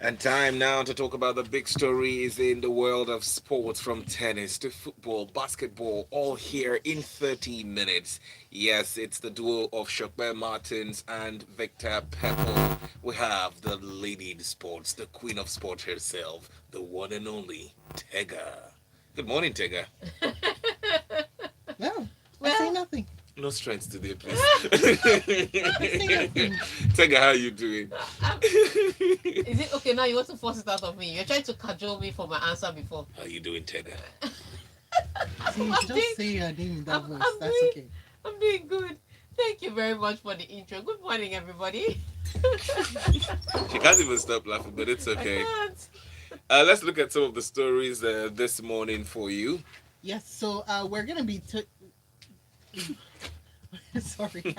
And time now to talk about the big stories in the world of sports, from tennis to football, basketball, all here in 30 minutes. Yes, it's the duo of Shokbe Martins and Victor Pepple. We have the lady in sports, the queen of sport herself, the one and only Tega. Good morning, Tega. No, I say Well, nothing. No strength today, please. I say nothing. Tega, how you doing? I'm, is it okay now? You want to force it out of me? You're trying to cajole me for my answer before. How you doing, Tega? See, I'm just doing, say your name in that I'm, voice. I'm That's doing, okay. I'm doing good. Thank you very much for the intro. Good morning, everybody. She can't even stop laughing, but it's I okay. can't. Let's look at some of the stories this morning for you. Yes, so we're gonna be sorry.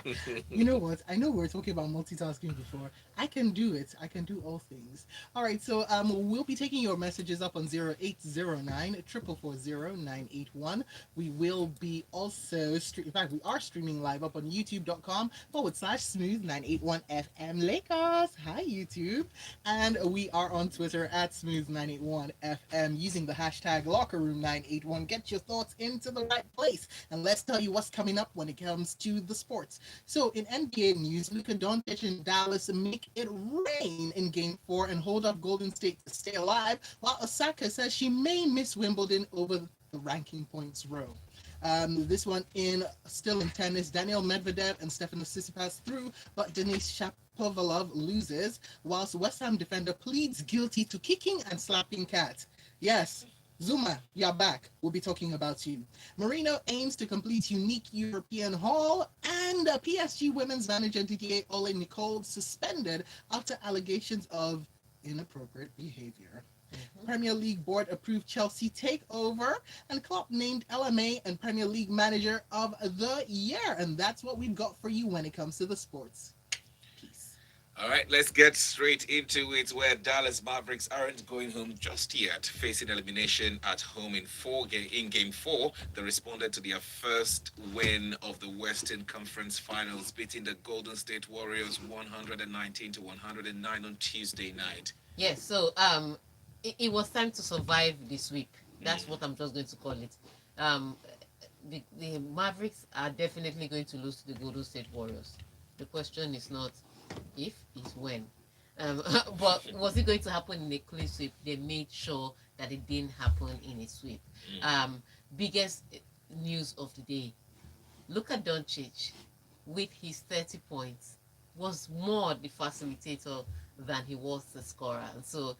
You know what? I know we were talking about multitasking before. I can do it. I can do all things. All right. So we'll be taking your messages up on 0809 440 We will be also in fact we are streaming live up on youtube.com/smooth 981 FM Lakers. Hi YouTube. And we are on Twitter at smooth 981 FM using the hashtag locker room 981. Get your thoughts into the right place. And let's tell you what's coming up when it comes to the sports. So in NBA news, Luka Doncic and Dallas make it rain in Game 4 and hold up Golden State to stay alive, while Osaka says she may miss Wimbledon over the ranking points row. This one in still in tennis, Daniel Medvedev and Stefanos Tsitsipas through, but Denis Shapovalov loses, whilst West Ham defender pleads guilty to kicking and slapping cat. Yes, Zuma, you're back. We'll be talking about you. Marino aims to complete unique European haul, and PSG women's manager Didier Ole Nicole suspended after allegations of inappropriate behavior. Mhm. Premier League board approved Chelsea takeover, and Klopp named LMA and Premier League Manager of the Year. And that's what we've got for you when it comes to the sports. Peace. All right, let's get straight into it. Where Dallas Mavericks aren't going home just yet, facing elimination at home in Game 4. They responded to their first win of the Western Conference Finals, beating the Golden State Warriors 119 to 109 on Tuesday night. Yes. So it was time to survive the sweep. That's what I'm just going to call it. Um, the Mavericks are definitely going to lose to the Golden State Warriors. The question is not if, it's when. Um, but was it going to happen in a clean sweep? They made sure that it didn't happen in a sweep. Um, Biggest news of the day: Luka Doncic, with his 30 points, was more the facilitator than he was the scorer. And so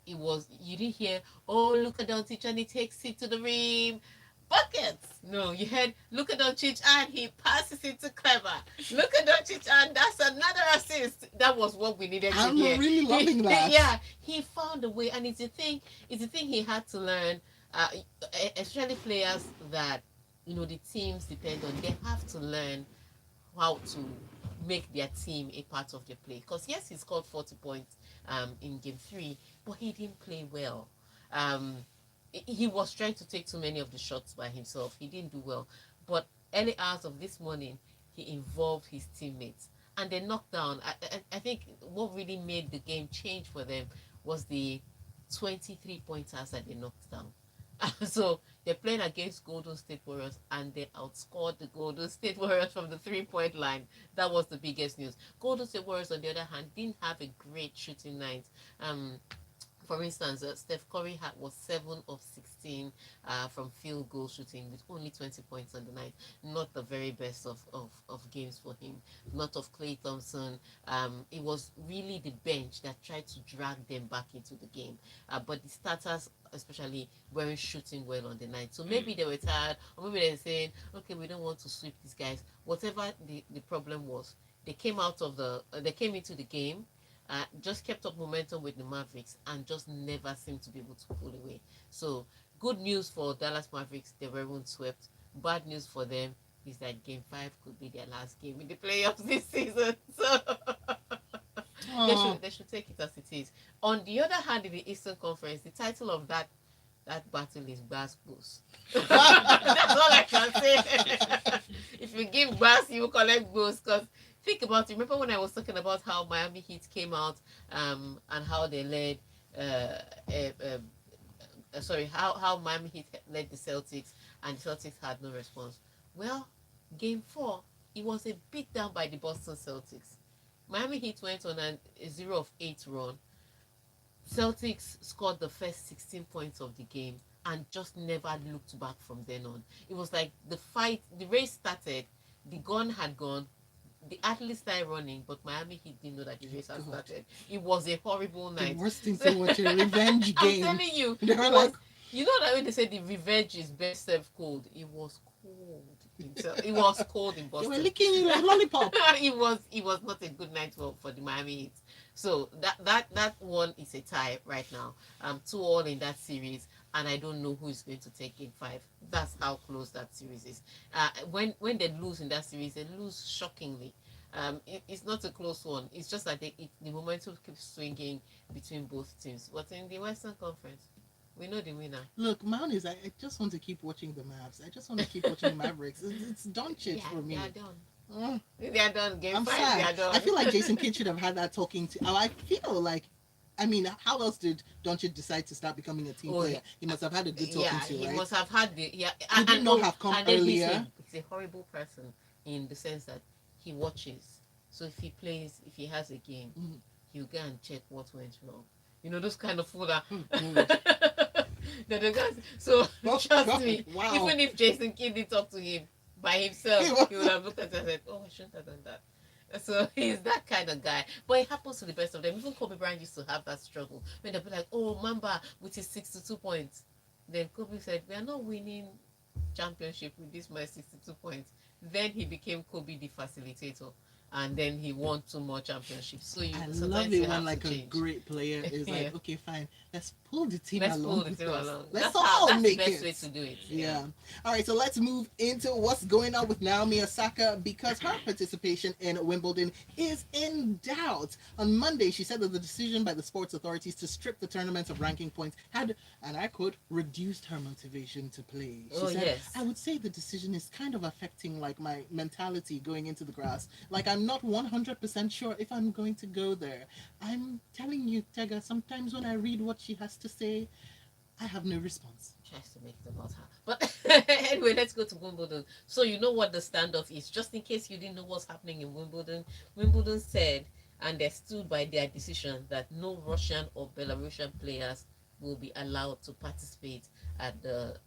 it was, you didn't hear, oh, Luka Doncic and he takes it to the rim. Buckets! No, you heard Luka Doncic and he passes it to Clever. Luka Doncic and that's another assist. That was what we needed to I'm hear. really loving that. Yeah, he found a way, and it's the thing he had to learn. Uh, Especially players that the teams depend on. They have to learn how to make their team a part of the play. Because yes, he scored 40 points in game three, but he didn't play well. Um, he was trying to take too many of the shots by himself. He didn't do well. But early hours of this morning, he involved his teammates, and they knocked down. I think what really made the game change for them was the 23 pointers that they knocked down. So they're playing against Golden State Warriors, and they outscored the Golden State Warriors from the 3 point line. That was the biggest news. Golden State Warriors, on the other hand, didn't have a great shooting night. Um, for instance, Steph Curry was 7 of 16 from field goal shooting with only 20 points on the night. Not the very best of games for him. Not of Clay Thompson. It was really the bench that tried to drag them back into the game. But the starters, especially, weren't shooting well on the night. So maybe they were tired, or maybe they're saying, okay, we don't want to sweep these guys. Whatever the problem was, they came into the game, just kept up momentum with the Mavericks and just never seemed to be able to pull away. So, good news for Dallas Mavericks, they weren't swept. Bad news for them is that Game 5 could be their last game in the playoffs this season. So, they Oh, should they should take it as it is. On the other hand, in the Eastern Conference, the title of that battle is Bass Boost. That's all I can say. If you give Bass, you will collect Boost, because think about it. Remember when I was talking about how Miami Heat came out, and how they led, uh, uh, sorry, how Miami Heat led the Celtics, and the Celtics had no response. Well, game four, it was a beat down by the Boston Celtics. Miami Heat went on a 0 of 8 run. Celtics scored the first 16 points of the game and just never looked back from then on. It was like the race started, the gun had gone, the athletes started running, but Miami Heat didn't know that the race had God. started. It was a horrible The night. worst thing So, to watch, a revenge I'm game. telling you, They it were was. like, You know that when they say the revenge is best served cold, it was cold. It was cold in they were Boston. licking you like lollipop. It was not a good night for the Miami Heat. So that one is a tie right now. 2-all in that series, and I don't know who is going to take game five. That's how close that series is. When they lose in that series, they lose shockingly. It's not a close one. It's just that the momentum keeps swinging between both teams. But in the Western Conference, we know the winner. Look, mine is I just want to keep watching the Mavs. I just want to keep watching Mavericks. It's Doncic Yeah, for they me. are done. Mm, They are done. Game I'm five, they are sad. done. I feel like Jason Kidd should have had that talking to. I feel like, I mean, how else did Doncic decide to start becoming a team Oh player? yeah, He must have had a good yeah. talking to, He right? must have had the yeah. Could it not have come And then earlier? he's a horrible person in the sense that he watches. So if he plays, if he has a game, Mm. he'll go and check what went wrong. You know those kind of fool that. Oh, God. The guys. So Oh, trust God. me, Wow. even if Jason Kidd did talk to him by himself, he would have looked at it and said, "Oh, I shouldn't have done that." So he's that kind of guy. But it happens to the best of them. Even Kobe Bryant used to have that struggle. When they'll be like, "Oh, Mamba with his 62 points." Then Kobe said, "We are not winning championship with this my 62 points." Then he became Kobe the facilitator. And then he won 2 more championships. So I love sometimes it you when have to like a change. great player is Yeah. like, okay, fine, let's pull the team Let's along pull the with team us. along. Let's That's all the make best way it. to do it. Yeah. All right, so let's move into what's going on with Naomi Osaka because her participation in Wimbledon is in doubt. On Monday, she said that the decision by the sports authorities to strip the tournament of ranking points had, and I quote, reduced her motivation to play. She Oh said, yes. I would say the decision is kind of affecting like my mentality going into the grass. Like I'm not 100% sure if I'm going to go there. I'm telling you, Tega, sometimes when I read what she has to say, I have no response. Tries to make it about her. But anyway, let's go to Wimbledon. So you know what the standoff is. Just in case you didn't know what's happening in Wimbledon, Wimbledon said and they stood by their decision that no Russian or Belarusian players will be allowed to participate at the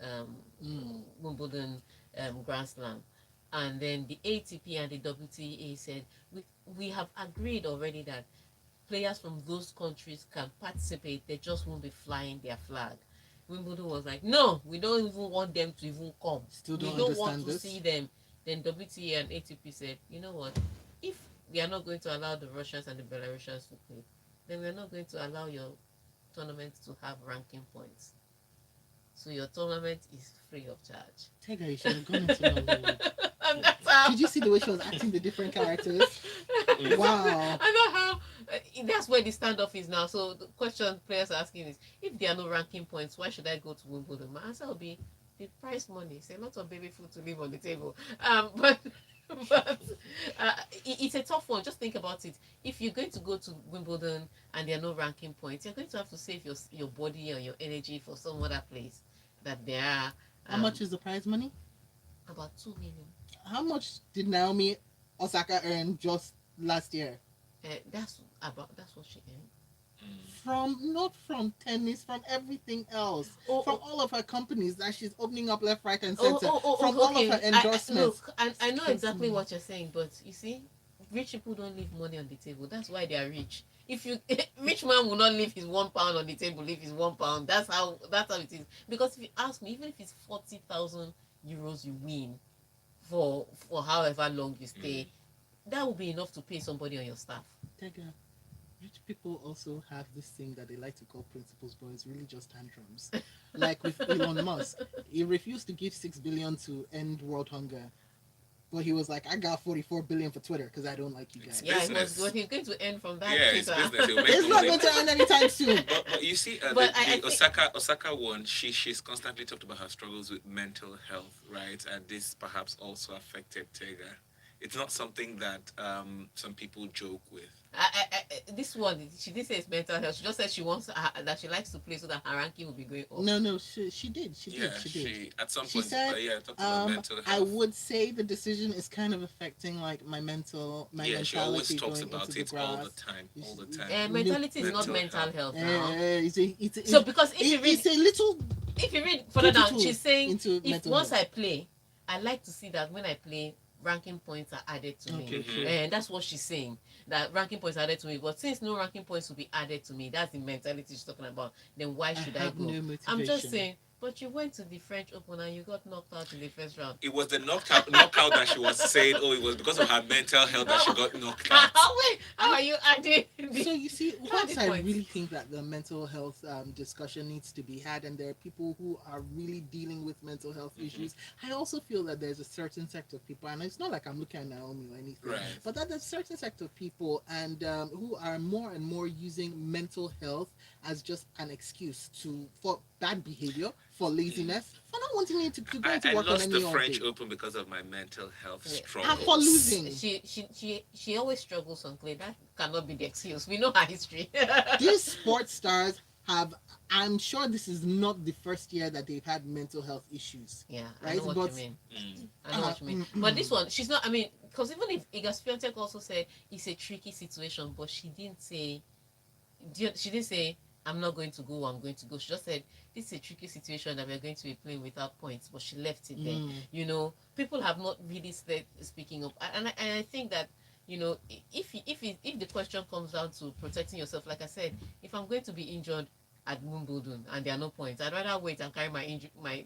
Wimbledon Grand Slam. And then the ATP and the WTA said we have agreed already that players from those countries can participate, they just won't be flying their flag. Wimbledon was like, no, we don't even want them to even come. Still We don't don't want understand to this. see them. Then WTA and ATP said, you know what? If we are not going to allow the Russians and the Belarusians to play, then we're not going to allow your tournament to have ranking points. So your tournament is free of charge. Tega, you should have gone into Nollywood. And that's how. Did you see the way she was acting the different characters? Wow. I know how. That's where the standoff is now. So the question players are asking is, if there are no ranking points, why should I go to Wimbledon? My answer will be the prize money. It's a lot of baby food to leave on the table. But it's a tough one. Just think about it. If you're going to go to Wimbledon and there are no ranking points, you're going to have to save your body and your energy for some other place that there are. How much is the prize money? About 2 million. How much did Naomi Osaka earn just last year? That's what she earned. From not from tennis, from everything else, from all of her companies that she's opening up left, right, and center, from all of her endorsements. Look, I know exactly what you're saying, but you see, rich people don't leave money on the table. That's why they are rich. If you rich man will not leave his £1 on the table, leave his £1. That's how it is. Because if you ask me, even if it's 40,000 euros you win for however long you stay, that will be enough to pay somebody on your staff. Tega, rich people also have this thing that they like to call principles boys, religious tantrums. Like with Elon Musk, he refused to give 6 billion to end world hunger, but he was like, I got 44 billion for Twitter because I don't like you guys. Yeah, Business. what he's going to earn from that. Yeah, it's Twitter. business. He'll make It's not money. going to end anytime soon. But you see, But I the think- Osaka one, she's constantly talked about her struggles with mental health, right? And this perhaps also affected Tega. It's not something that some people joke with. This one, she didn't say it's mental health. She just said she wants that she likes to play so that her ranking will be going up. No, no, she did. She did. Yeah, She did. she at some She point, said, yeah, talked about mental I health. would say the decision is kind of affecting like my Yeah, she always mentality talks going into about the it all the grass. time, all It's, the it's, time. look, Mentality is not Mental mental health. health now. it's So because it's a little if you read further down, critical she's saying into if mental once health. I play, I like to see that when I play, ranking points are added to me. Okay, Mhm. true. And that's what she's saying. That ranking points are added to me. But since no ranking points will be added to me, that's the mentality she's talking about. Then why I should I have go? no I'm just motivation. saying. But you went to the French Open and you got knocked out in the first round. It was the knockout that she was saying. Oh, it was because of her mental health that she got knocked out. Wait, how are you adding So you see, the whilst I points? really think that the mental health discussion needs to be had, and there are people who are really dealing with mental health Mhm. issues, I also feel that there's a certain sect of people, and it's not like I'm looking at Naomi or anything, Right. but that there's a certain sect of people and who are more and more using mental health as just an excuse to for bad behavior, for Mm. laziness, for not wanting to go I, into I work on lost the any odd French day, Open because of my mental health Yeah. and for struggles. losing. She always struggles on clay. That cannot be the excuse. We know her history. These sports stars have, I'm sure this is not the first year that they've had mental health issues, Yeah, I right? know what you But mean. Mm. I know what you mean. But this one, she's not. I mean, because even if Iga Swiatek also said it's a tricky situation, but she didn't say. She didn't say I'm not going to go. I'm going to go. She just said this is a tricky situation that we're going to be playing without points. But she left it there. You know, people have not really started speaking up, and I think that if the question comes down to protecting yourself, like I said, if I'm going to be injured at Wimbledon and there are no points, I'd rather wait and carry my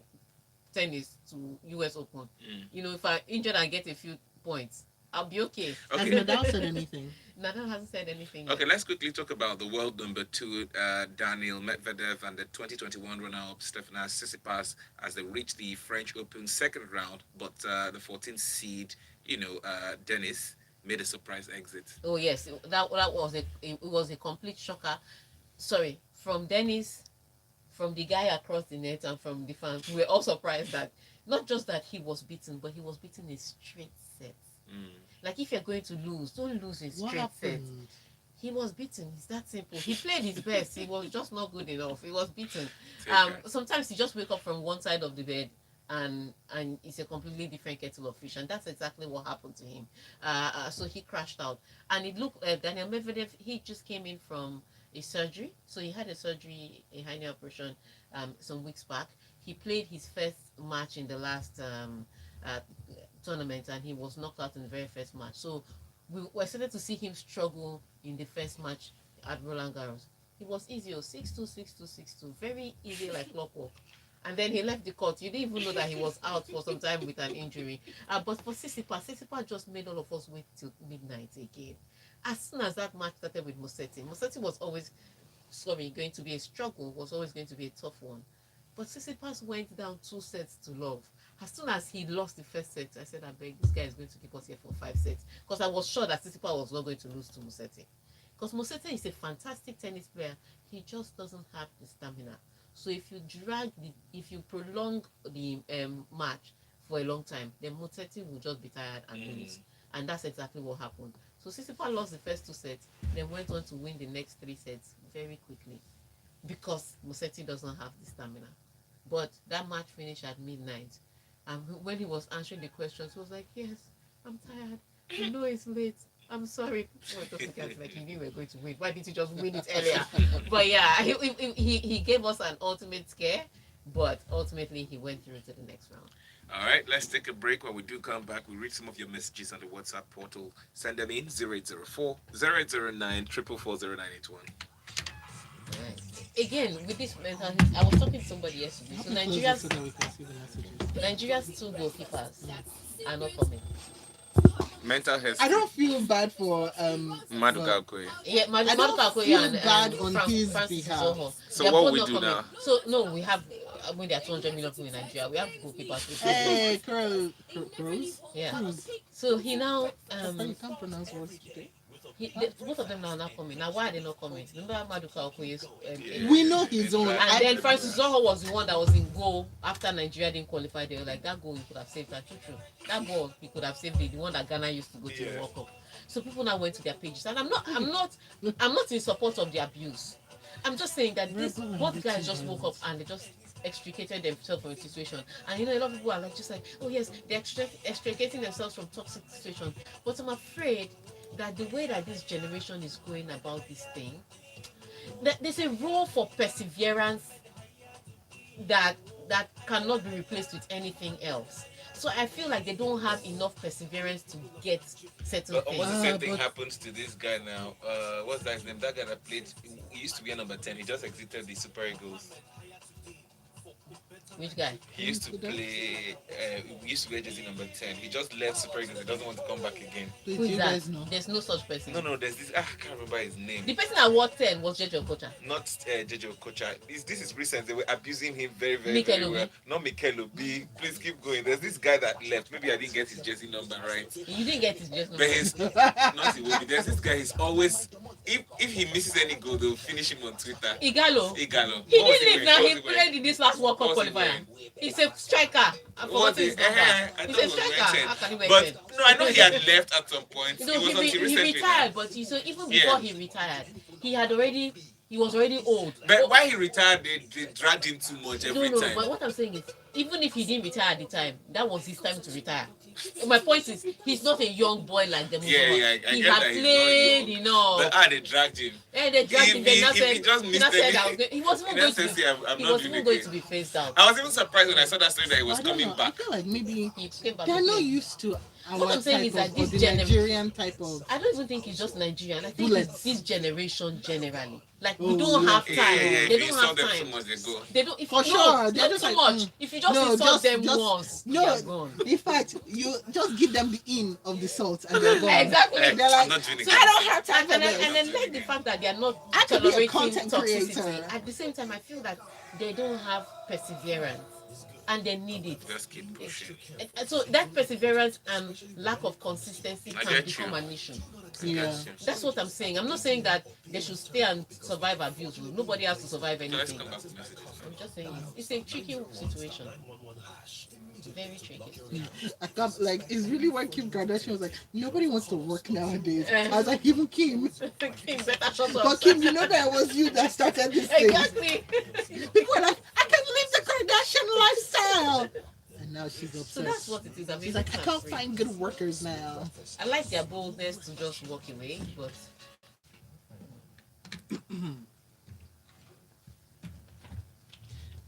tennis to US Open. Mm. If I injured and get a few points, I'll be okay. has Okay. Nadal said anything? Nadal hasn't said anything Okay, yet. let's quickly talk about the world number two, Daniel Medvedev, and the 2021 runner-up Stefanos Tsitsipas as they reach the French Open second round. But the 14th seed, Dennis, made a surprise exit. Oh yes, that was a complete shocker. Sorry, from Dennis, from the guy across the net, and from the fans. We were all surprised that not just that he was beaten, but he was beaten in straight sets. Mm. Like if you're going to lose, don't lose in What straight sets. happened? He was beaten. It's that simple. He played his best. He was just not good enough. He was beaten. Take her. Sometimes you just wake up from one side of the bed and it's a completely different kettle of fish, and that's exactly what happened to him. So he crashed out, and it looked Daniel Medvedev. He just came in from a surgery. So he had a surgery, a hernia operation, some weeks back. He played his first match in the last uh, tournament, and he was knocked out in the very first match. So we were started to see him struggle in the first match at Roland Garros. It was easy, 6-2, 6-2, 6-2, very easy like clockwork. And then he left the court. You didn't even know that he was out for some time with an injury. But for Tsitsipas just made all of us wait till midnight again. As soon as that match started with Musetti was always going to be a struggle, was always going to be a tough one. But Tsitsipas went down 2 sets to love. As soon as he lost the first set, I said, I beg, this guy is going to keep us here for 5 sets. Because I was sure that Tsitsipas was not going to lose to Musetti. Because Musetti is a fantastic tennis player. He just doesn't have the stamina. So if you prolong the match for a long time, then Musetti will just be tired and lose. And that's exactly what happened. So Tsitsipas lost the first 2 sets, then went on to win the next 3 sets very quickly because Musetti doesn't have the stamina. But that match finished at midnight. And when he was answering the questions, he was like, yes, I'm tired. I know it's late. I'm sorry. Oh, it doesn't count. Like, you knew we were going to win. Why didn't you just win it earlier? But yeah, he gave us an ultimate scare. But ultimately, he went through to the next round. All right, let's take a break. When we do come back, we read some of your messages on the WhatsApp portal. Send them in 0804 009 4440981. Right. Again, with this mental health, I was talking to somebody yesterday. Have So to close it so that we can see the messages. Nigeria's two goalkeepers are not coming. Mental health. I don't feel bad for Maduka Okoye. Yeah, I don't Maduka feel Okoye bad and on his Francis behalf. Zoho. So They are what both we not do coming. now? So no, we have when there are 200 million people in Nigeria, we have goalkeepers with good goals. Hey, Cruz? Yeah. Cruz. So he now Papa, you can't pronounce words today. Both of them now are not coming. Now, why are they not coming? Remember Maduka Okoye's Yeah, We age? know they his own. dragged And I then him. Francis Zoho was the one that was in goal after Nigeria didn't qualify. They were like, that goal you could have saved that. True, true. That goal he could have saved it. The one that Ghana used to go to the Yeah. World Cup. So people now went to their pages, and I'm not in support of the abuse. I'm just saying that this Rebel and both victim guys just woke up violence. and they just extricated themselves from a situation. And a lot of people are like just like, oh yes, they're extricating themselves from toxic situation. But I'm afraid that the way that this generation is going about this thing, that there's a role for perseverance that cannot be replaced with anything else. So I feel like they don't have enough perseverance to get certain But almost the things. same thing But happens to this guy now. What's that his name? That guy that played, he used to be a number 10. He just exited the Super Eagles. Which guy? He used to play, he used to wear jersey number 10. He just left Super Eagles. He doesn't want to come back again. please, Who do is you that? guys know? There's no such person. No, there's this, I can't remember his name. The person that wore 10 was Jejo Kocha. Not Jojo Kocha. This is recent. They were abusing him very, very, Mikel very well. Obi. Not Mikel Obi. Please keep going. There's this guy that left. Maybe I didn't get his jersey number right. You didn't get his just But number. he's not Iwobi. There's this guy. He's always, if he misses any goal, they'll finish him on Twitter. Igalo. Igalo. He What was didn't leave now. wearing? He What was played in this last World Cup What was he qualifier. wearing? He's a striker. I forgot his number. I He's thought a it was striker. How can he wear But 10? no, I know he had left at some point. You It know, was until he recently. retired, but so even before he retired, he was already old. But why he retired, they dragged him too much every No, time. but what I'm saying is, even if he didn't retire at the time, that was his time to retire. My point is, he's not a young boy like them. Yeah, I He get had that he's played not young. enough. But they dragged him. And they dragged If him. They now he said, just he missed now said any- he was even in going that to sense, be, I'm he not was doing even it going again. to be phased out. I was even surprised when I saw that story that he was I don't coming know. I back. feel like maybe He came back. they're to not play. used to What our I'm saying is type that of, this or the gener- Nigerian type of. I don't even think it's just Nigerian. I think Bullets. it's this generation generally. Like Oh, we don't yeah. have time. Yeah. They We don't saw have them so time. much ago. They don't. If For no, sure, they're not just so like, much. If you just no, insult them just- once, no. they're gone. In fact, you just give them the in of the salt and they're gone. Exactly. They're like, I'm not doing it I don't have time for And this. then like the fact that they are not I could be a tolerating content toxicity. creator. At the same time, I feel that they don't have perseverance, and they need it. Just keep pushing. And so that perseverance and lack of consistency I can get become you. an issue. Yeah. That's what I'm saying. I'm not saying that they should stay and survive abuse. Nobody has to survive So let's anything. come back to messages. I'm just saying it's a tricky situation. Very tricky. I can't, like, it's really why Kim Kardashian was like, nobody wants to work nowadays. Eh. I was like, even Kim. Kim, better shut up. But Kim, you know that it was you that started this thing. Exactly. People were like, I can live the Kardashian lifestyle. And now she's obsessed. So that's what it is. I mean, She's like, I can't find good workers now. I like their boldness to just walk away, but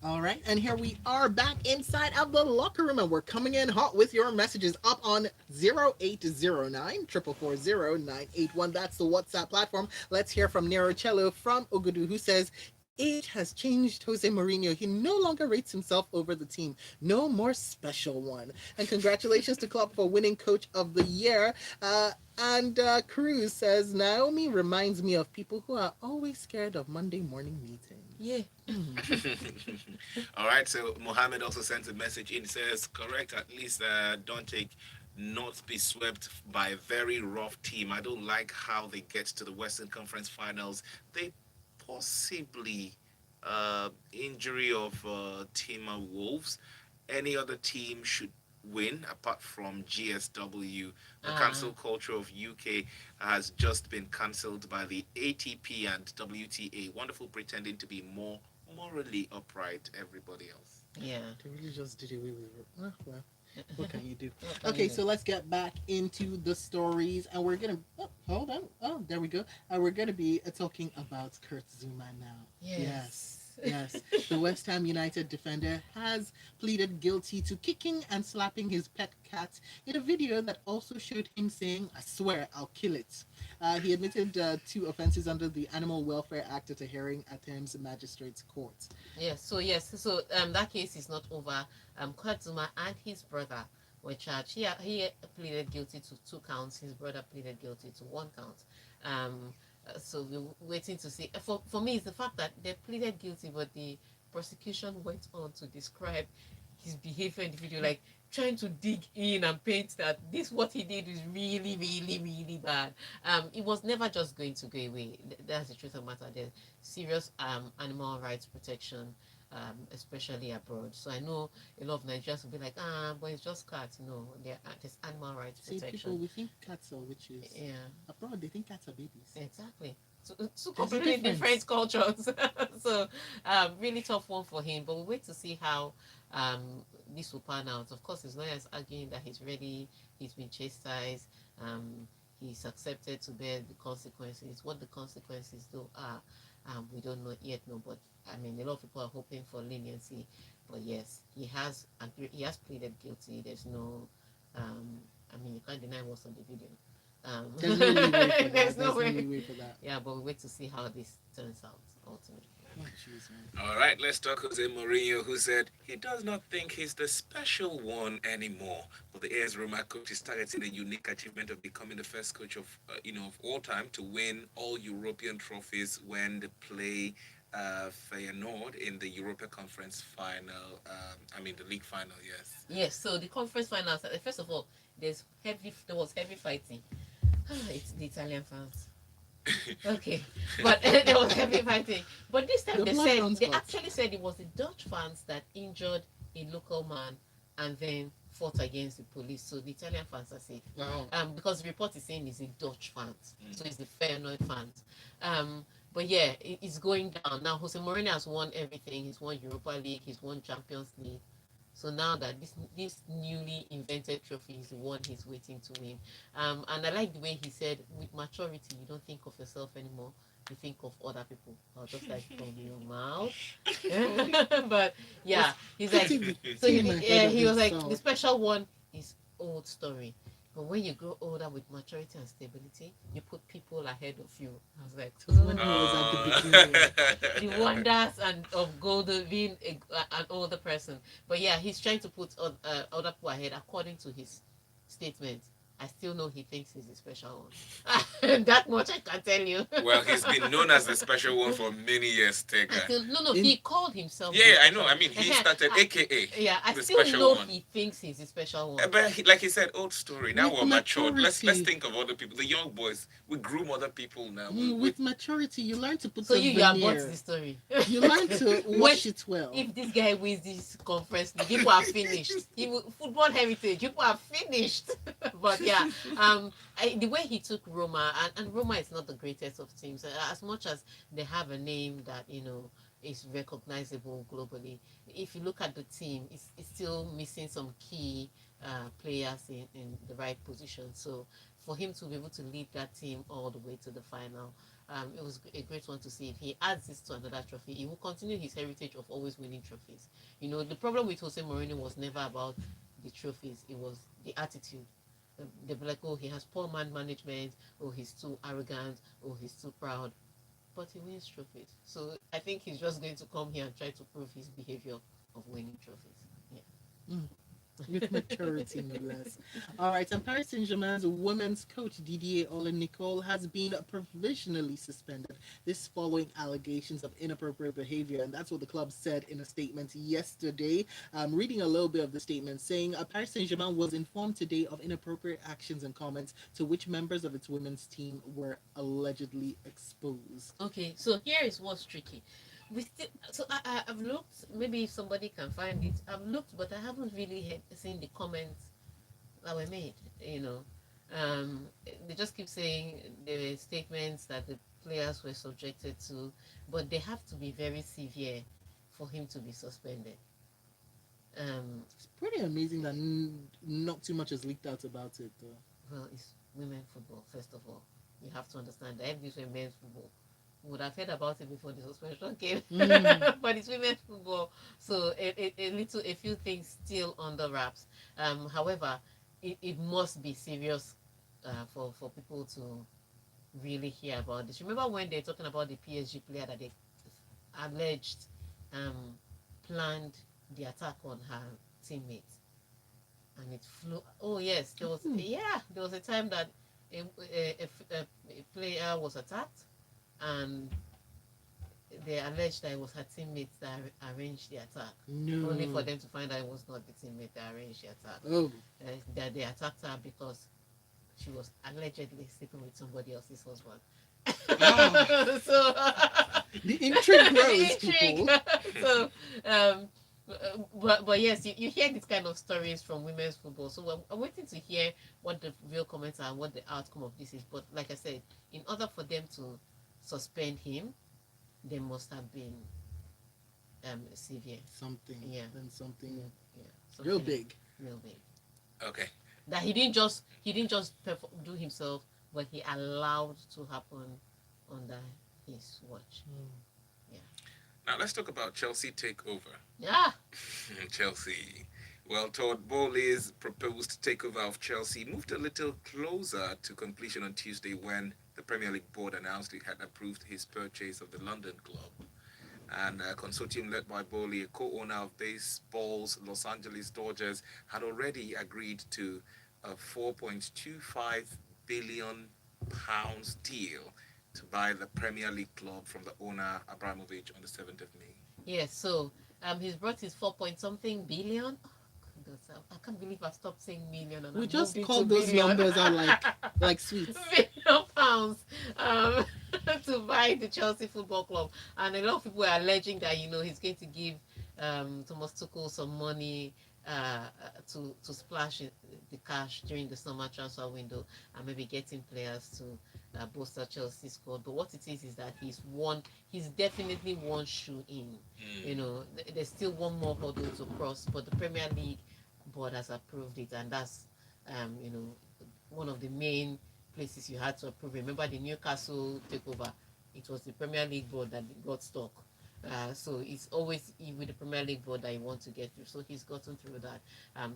All right, and here we are back inside of the locker room, and we're coming in hot with your messages up on 0809 440 981. That's the WhatsApp platform. Let's hear from Nero Cello from Ogudu, who says, age has changed Jose Mourinho. He no longer rates himself over the team. No more special one. And congratulations to Klopp for winning Coach of the Year. And Cruz says, Naomi reminds me of people who are always scared of Monday morning meetings. yeah. All right, so Mohammed also sent a message in. Says, correct, at least don't take not be swept by a very rough team. I don't like how they get to the Western Conference Finals. They possibly injury of Tima Wolves. Any other team should win apart from GSW. The cancel culture of UK has just been cancelled by the ATP and WTA. Wonderful pretending to be more morally upright everybody else. Yeah. They really just did away with it. Well, what can you do? What can Okay, you do? so let's get back into the stories, and we're gonna hold on. Oh, there we go. We're gonna be talking about Kurt Zuma now. Yes. The West Ham United defender has pleaded guilty to kicking and slapping his pet cat in a video that also showed him saying, "I swear I'll kill it." He admitted 2 offenses under the Animal Welfare Act at a hearing at Thames Magistrates Court. Yes. So that case is not over. Kurt Zuma and his brother were charged. He pleaded guilty to 2 counts. His brother pleaded guilty to 1 count. So we're waiting to see. For me, it's the fact that they pleaded guilty, but the prosecution went on to describe his behavior in the video, like trying to dig in and paint that this what he did is really, really, really bad. It was never just going to go away. That's the truth of the matter. There's serious animal rights protection, especially abroad. So I know a lot of Nigerians will be like, but it's just cats. No, there's animal rights See, people, protection. we think cats are witches. Yeah, Abroad, they think cats are babies. exactly. Two There's a completely difference. different cultures. So, really tough one for him. But we wait to see how this will pan out. Of course, his lawyers arguing that he's ready. He's been chastised. Um, he's accepted to bear the consequences. What the consequences though are, we don't know yet. No, but I mean, a lot of people are hoping for leniency. But yes, he has pleaded guilty. There's no, I mean, you can't deny what's on the video. There's no leeway for that. There's There's no no way. leeway for that. Yeah, but we wait to see how this turns out ultimately. Oh, jeez, man. All right, let's talk Jose Mourinho, who said he does not think he's the special one anymore. But the AS Roma coach is targeting the unique achievement of becoming the first coach of of all time to win all European trophies when they play Feyenoord in the Europa Conference final. The league final. Yes. Yes, so the conference finals. First of all, there was heavy fighting. It's the Italian fans. Okay, but there was heavy fighting. But this time The blood runs they hot. actually said it was the Dutch fans that injured a local man and then fought against the police. So the Italian fans are safe. Wow. Because the report is saying it's the Dutch fans, so it's the Feyenoord fans. But yeah, it's going down now. Jose Mourinho has won everything. He's won Europa League. He's won Champions League. So now that this newly invented trophy is the one he's waiting to win. And I like the way he said, with maturity, you don't think of yourself anymore. You think of other people. Or just like from your mouth. But yeah, he's like, so he was like, the special one is old story. But when you grow older with maturity and stability, you put people ahead of you. I was like, When he was at the beginning. the wonders and of golden being an older person. But yeah, he's trying to put other people ahead according to his statement. I still know he thinks he's a special one. That much I can tell you. Well, he's been known as the special one for many years, Tega. No, he called himself. Yeah, I know. I mean, he started AKA. Yeah, I the still special know one. he thinks he's a special one. But like he said, old story. Now With we're matured. Let's maturity. think of other people. The young boys. We groom other people now. With maturity, you learn to put So some you have veneer. bought the story. You learn to wash it well. If this guy wins this conference, people are finished. Football heritage, people are finished. But yeah, the way he took Roma, and Roma is not the greatest of teams. As much as they have a name that is recognizable globally, if you look at the team, it's still missing some key players in the right position. So for him to be able to lead that team all the way to the final, it was a great one to see. If he adds this to another trophy, he will continue his heritage of always winning trophies. The problem with Jose Mourinho was never about the trophies; it was the attitude. They'll be like, oh, he has poor man management, oh, he's too arrogant, oh, he's too proud. But he wins trophies. So I think he's just going to come here and try to prove his behavior of winning trophies. Yeah. With maturity, no less. All right, and Paris Saint-Germain's women's coach Didier Nicole has been provisionally suspended. This following allegations of inappropriate behavior, and that's what the club said in a statement yesterday. I'm reading a little bit of the statement saying Paris Saint-Germain was informed today of inappropriate actions and comments to which members of its women's team were allegedly exposed. Okay, so here is what's tricky. I've looked. Maybe if somebody can find it. I've looked, but I haven't really seen the comments that were made. They just keep saying the statements that the players were subjected to, but they have to be very severe for him to be suspended. It's pretty amazing that not too much is leaked out about it, though. Well, it's women football. First of all, you have to understand that if this were men's football, we would have heard about it before the suspension came. But it's women's football, so a few things still under wraps. However, it must be serious for people to really hear about this. Remember when they're talking about the PSG player that they alleged planned the attack on her teammates, and it flew. Oh yes, there was a time that a player was attacked, and they alleged that it was her teammates that arranged the attack, only for No. them to find out it was not the teammate that arranged the attack. Oh. That they attacked her because she was allegedly sleeping with somebody else's husband. Ah. So The intrigue the grows, intrigue. people. So, but yes, you hear these kind of stories from women's football. So I'm waiting to hear what the real comments are and what the outcome of this is. But like I said, in order for them to suspend him, there must have been severe. Something. Yeah. Then something Yeah. real Something big. real big. Okay. That he didn't just do himself, but he allowed to happen under his watch. Yeah. Now let's talk about Chelsea takeover. Yeah. Chelsea. Well, Todd Bowley's proposed takeover of Chelsea moved a little closer to completion on Tuesday when the Premier League board announced it had approved his purchase of the London club. And a consortium led by Bowley, a co-owner of baseball's Los Angeles Dodgers, had already agreed to a 4.25 billion pounds deal to buy the Premier League club from the owner Abramovich on the 7th of May. Yes. So he's brought his 4 point something billion. Oh, I can't believe I stopped saying million and We I just moved called into those billion. numbers out like sweets. Million pounds um, to buy the Chelsea Football Club, and a lot of people are alleging that he's going to give Thomas Tuchel some money to splash the cash during the summer transfer window and maybe getting players to bolster Chelsea's squad. But what it is that he's definitely one shoe in. There's still one more hurdle to cross, but the Premier League board has approved it, and that's you know one of the main places you had to approve. Remember the Newcastle takeover? It was the Premier League board that got stuck. So it's always with the Premier League board that you want to get through. So he's gotten through that.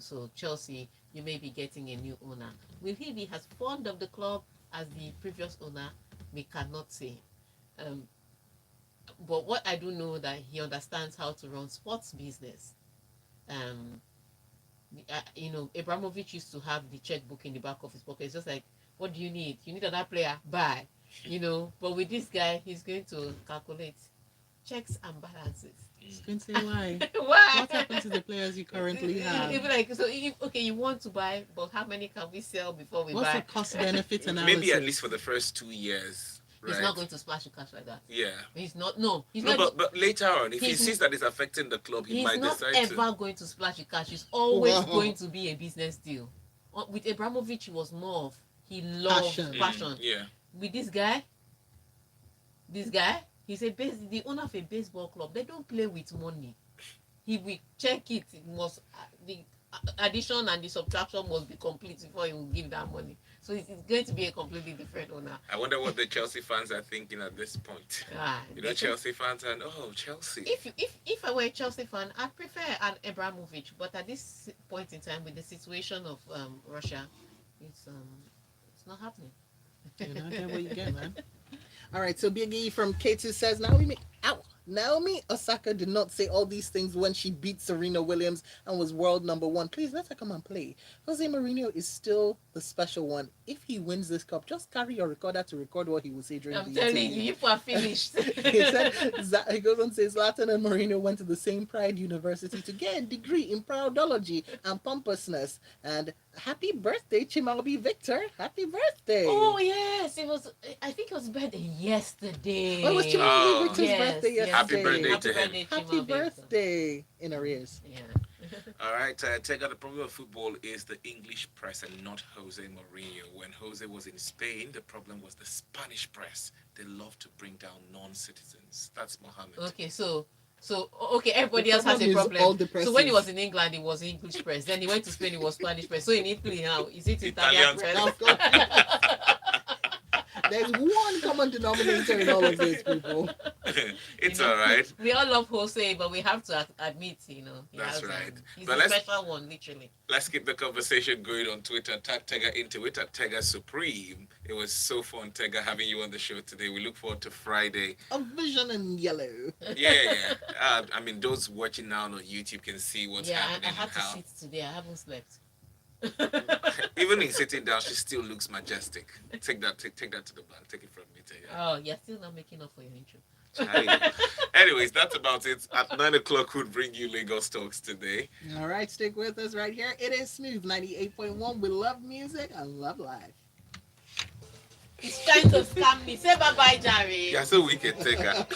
So Chelsea, you may be getting a new owner. Will he be as fond of the club as the previous owner? We cannot say. Um, but what I do know that he understands how to run sports business. Um, Abramovich used to have the checkbook in the back of his pocket. It's just like, what do you need? You need another player? Buy. But with this guy, he's going to calculate checks and balances. Just going to say why. Why? What happened to the players you currently have? It'd be like, so okay, you want to buy, but how many can we sell before we What's buy? the cost benefit analysis? Maybe at least for the first 2 years, right? He's not going to splash the cash like that. Yeah. He's not. No, he's No, not. but later on, if he He's- sees that it's affecting the club, he He's might not decide ever to. going to splash the cash. It's always Wow. going to be a business deal. With Abramovich, he was more of he loved passion. Yeah. With this guy, he's the owner of a baseball club. They don't play with money. He will check it. It must the addition and the subtraction must be complete before he will give that money. So it's going to be a completely different owner. I wonder what the Chelsea fans are thinking at this point. Chelsea fans and Chelsea. If I were a Chelsea fan, I'd prefer an Abramovich. But at this point in time, with the situation of Russia, it's not happening. Get what you get, man. All right, so Biggie from K2 says, Naomi Osaka did not say all these things when she beat Serena Williams and was world number one. Please, let her come and play. Jose Mourinho is still the special one. If he wins this cup, just carry your recorder to record what he will say during I'm the telling interview. you are finished. He goes on to say, Zlatan and Mourinho went to the same Pride University to get a degree in proudology and pompousness. And happy birthday, Chimaobi Victor. Happy birthday. Oh, yes. I think it was birthday yesterday. Oh, it was Chimaobi Victor's Yes, birthday yes. yesterday. Happy birthday Happy to him. birthday, Happy Chima Victor. birthday in arrears. Yeah. All right, Tega, the problem of football is the English press and not Jose Mourinho. When Jose was in Spain, the problem was the Spanish press. They love to bring down non-citizens. That's Mohammed. Okay, so everybody The else has a problem is all the problem. So when he presses. was in England, it was English press. Then he went to Spain, it was Spanish press. So in Italy now, is it Italian Italian press? Of course. There's one common denominator in all of this, people. It's all right. We all love Jose, but we have to admit, That's right. He's But a let's- special one, literally. Let's keep the conversation going on Twitter. Tag Tega into it at Tega Supreme. It was so fun, Tega, having you on the show today. We look forward to Friday. A vision in yellow. Yeah. Those watching now on YouTube can see what's I happening had and to how. sit today. I haven't slept. Even in sitting down, she still looks majestic. Take that to the bank. Take it from me, Tega. Oh, you're still not making up for your intro. Chai. Anyways, that's about it. At 9 o'clock, we'll bring you Lagos Talks today. All right, stick with us right here. It is Smooth 98.1. We love music. I love life. He's trying to scam me. Say bye bye, Jerry. Yeah, so we can take her.